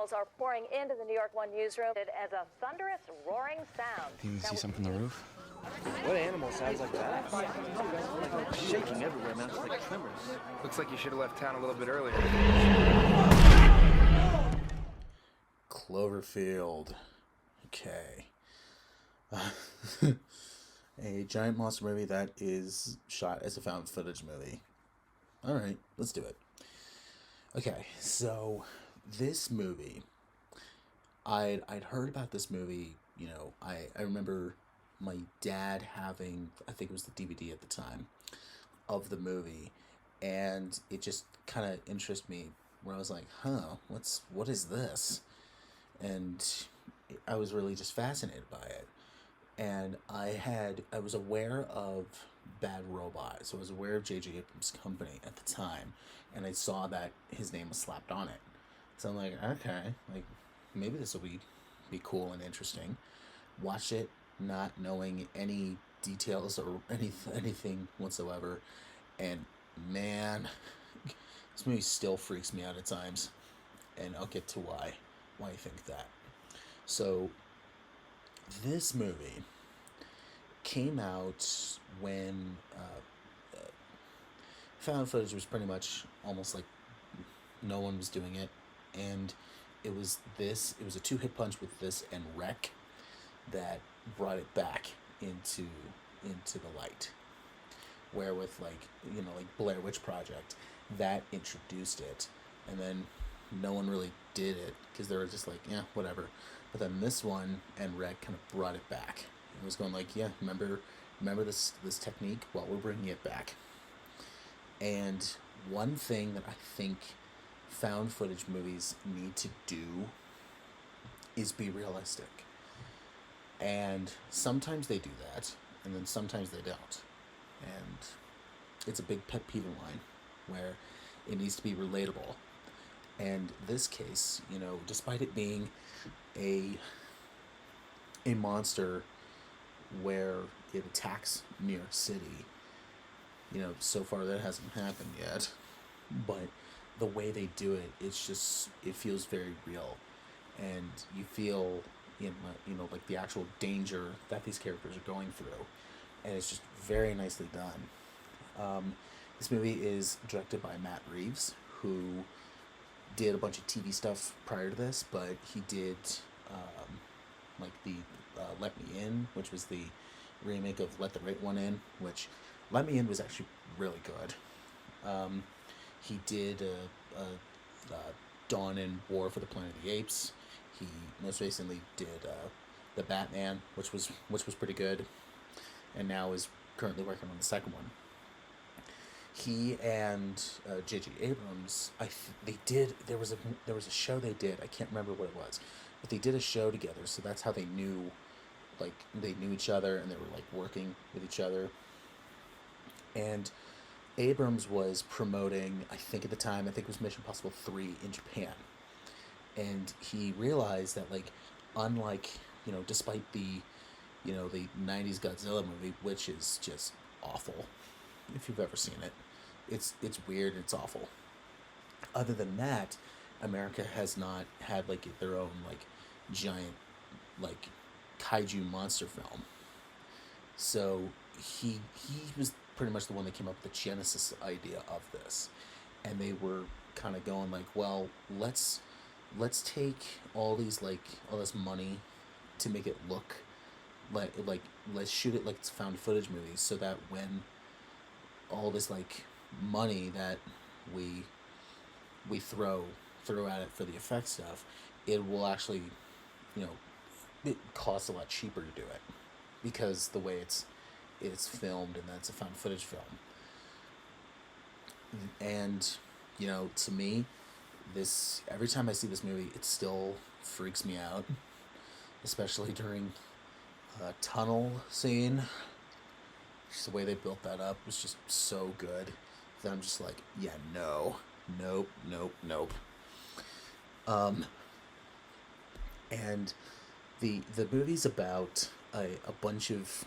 Animals are pouring into the New York One newsroom as a thunderous roaring sound. You can see something from the roof? What animal sounds like that? Like shaking everywhere, man. It's like tremors. Looks like you should have left town a little bit earlier. Cloverfield. Okay. A giant monster movie that is shot as a found footage movie. Alright, let's do it. Okay, so this movie, I'd heard about this movie, you know, I remember my dad having, I think it was the DVD at the time, of the movie, and it just kind of interested me, where I was like, what is this? And I was really just fascinated by it. And I was aware of Bad Robot, so I was aware of J.J. Abrams' company at the time, and I saw that his name was slapped on it. So I'm like, okay, like, maybe this will be cool and interesting. Watch it, not knowing any details or anything whatsoever, and man, this movie still freaks me out at times, and I'll get to why I think that. So, this movie came out when found footage was pretty much almost like no one was doing it, and it was a two-hit punch with this and Wreck that brought it back into the light, where with like Blair Witch Project, that introduced it, and then no one really did it because they were just like, yeah, whatever. But then this one and Red kind of brought it back. It was going like, yeah, remember this technique? Well, we're bringing it back. And one thing that I think found footage movies need to do is be realistic. And sometimes they do that, and then sometimes they don't. And it's a big pet peeve of mine, where it needs to be relatable. And this case, despite it being a monster where it attacks New York City, so far that hasn't happened yet, but the way they do it, it feels very real, and you feel, like the actual danger that these characters are going through, and it's just very nicely done. This movie is directed by Matt Reeves, who did a bunch of TV stuff prior to this, but he did Let Me In, which was the remake of Let the Right One In, which Let Me In was actually really good. He did Dawn and War for the Planet of the Apes. He most recently did The Batman, which was pretty good, and now is currently working on the second one. He and J.J. Abrams, there was a show they did. I can't remember what it was, but they did a show together. So that's how they knew each other, and they were working with each other. And Abrams was promoting, I think at the time, it was Mission Impossible 3 in Japan, and he realized that unlike despite the the 90s Godzilla movie, which is just awful. If you've ever seen it, it's weird and it's awful. Other than that, America has not had their own giant kaiju monster film. So he was pretty much the one that came up with the genesis idea of this, and they were kind of going well, let's take all these all this money to make it look let's shoot it like it's a found footage movie, so that when all this money that we throw at it for the effect stuff, it will actually it costs a lot cheaper to do it, because the way it's filmed, and that's a found footage film. And to me, this, every time I see this movie, it still freaks me out, especially during a tunnel scene. Just the way they built that up was just so good that I'm just like, yeah, nope. And the movie's about a bunch of,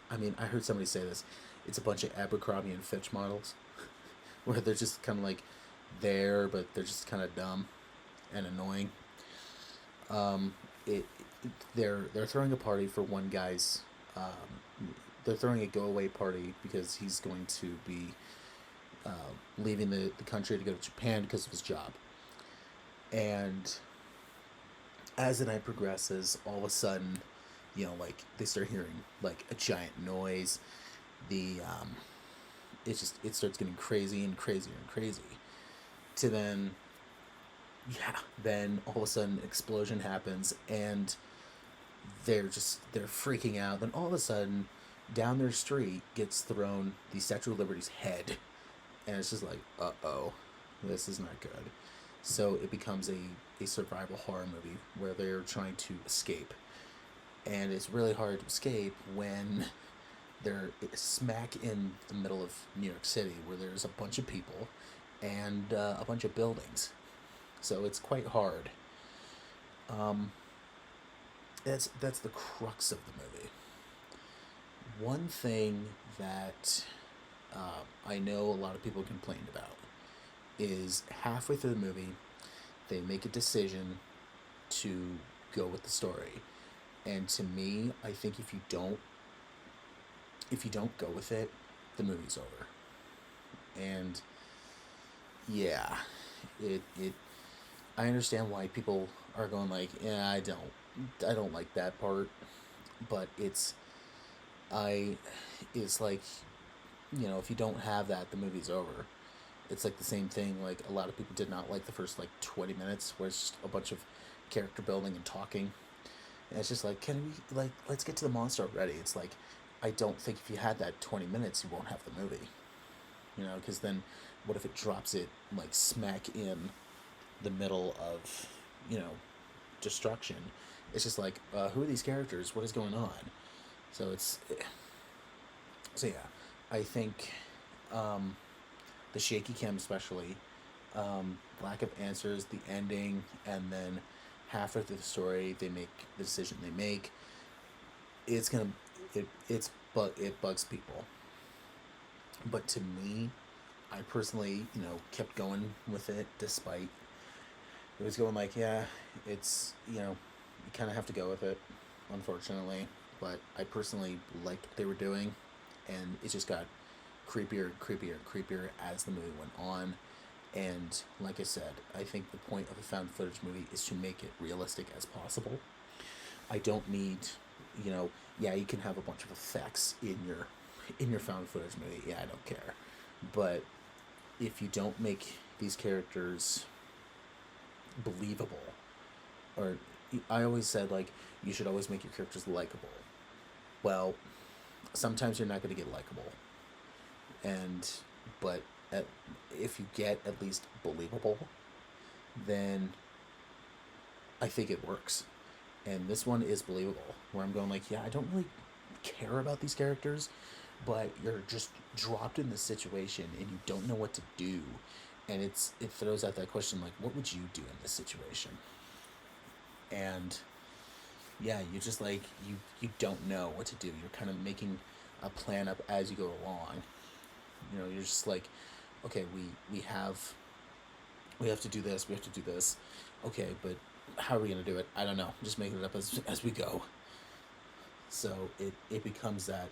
I heard somebody say this, it's a bunch of Abercrombie and Fitch models, where they're just kind of there, but they're just kind of dumb and annoying. it they're throwing a party for one guy's. They're throwing a go away party because he's going to be leaving the country to go to Japan because of his job. And as the night progresses, all of a sudden, like they start hearing like a giant noise. The it starts getting crazy and crazier and crazy. To then all of a sudden explosion happens and they're freaking out. Then all of a sudden, down their street gets thrown the Statue of Liberty's head, and it's just like, this is not good. So it becomes a survival horror movie where they're trying to escape, and it's really hard to escape when they're smack in the middle of New York City, where there's a bunch of people and a bunch of buildings. So it's quite hard. That's the crux of the movie. One thing that I know a lot of people complained about is halfway through the movie, they make a decision to go with the story, and to me, I think if you don't go with it, the movie's over. And yeah, it I understand why people are going like, yeah, I don't like that part, but it's like, if you don't have that, the movie's over. It's like the same thing, like a lot of people did not like the first like 20 minutes where it's just a bunch of character building and talking. And it's just like, can we, like, let's get to the monster already. It's like, I don't think if you had that 20 minutes, you won't have the movie. Because then what if it drops it like smack in the middle of, destruction? It's just like, who are these characters? What is going on? So yeah, I think the shaky cam especially, lack of answers, the ending, and then halfway through the story they make the decision they make. It bugs people. But to me, I personally, kept going with it despite it was going like, yeah, it's, you kind of have to go with it, unfortunately. But I personally liked what they were doing, and it just got creepier and creepier and creepier as the movie went on. And like I said, I think the point of a found footage movie is to make it realistic as possible. I don't need, yeah, you can have a bunch of effects in your found footage movie. Yeah, I don't care. But if you don't make these characters believable, or I always said, like, you should always make your characters likable. Well, sometimes you're not going to get likable. But if you get at least believable, then I think it works. And this one is believable, where I'm going like, yeah, I don't really care about these characters, but you're just dropped in this situation and you don't know what to do. And it throws out that question, like, what would you do in this situation? And yeah, you just like, you don't know what to do. You're kind of making a plan up as you go along. You're just like, okay, we have to do this, we have to do this. Okay, but how are we going to do it? I don't know. I'm just making it up as we go. So it becomes that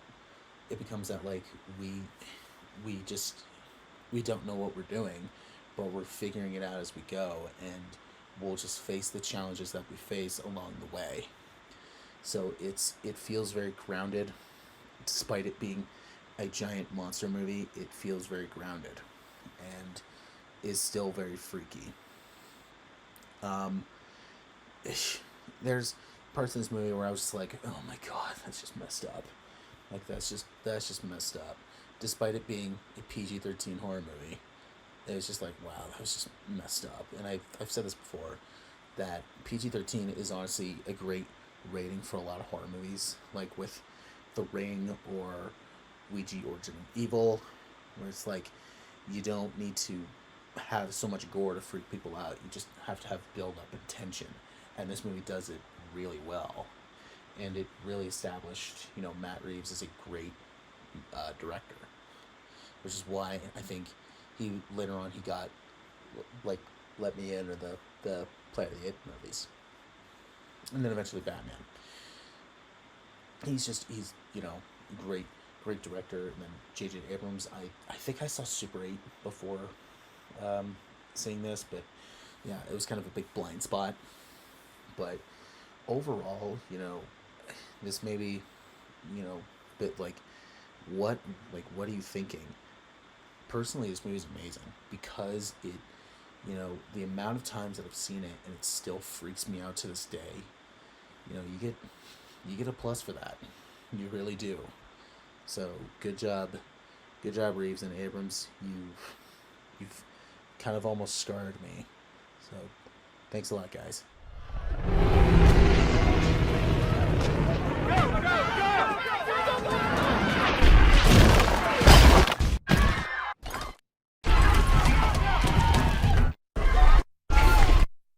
like we don't know what we're doing, but we're figuring it out as we go, and we'll just face the challenges that we face along the way. So it feels very grounded, despite it being a giant monster movie. It feels very grounded, and is still very freaky. There's parts in this movie where I was just like, oh my god, that's just messed up. Like, that's just messed up. Despite it being a PG-13 horror movie, it was just like, wow, that was just messed up. And I've said this before, that PG-13 is honestly a great rating for a lot of horror movies, like with The Ring or Ouija Origin of Evil, where it's like, you don't need to have so much gore to freak people out. You just have to have build-up and tension. And this movie does it really well. And it really established, Matt Reeves as a great director. Which is why I think later on he got, like, Let Me In or the Planet of the Apes movies. and then eventually Batman. He's great director. And then J.J. Abrams, I think I saw Super 8 before seeing this, but yeah, it was kind of a big blind spot. But overall, this may be, a bit what are you thinking? Personally, this movie is amazing because it, the amount of times that I've seen it and it still freaks me out to this day. You get a plus for that. You really do. So good job, Reeves and Abrams. You've kind of almost scarred me. So thanks a lot, guys. Go, go, go!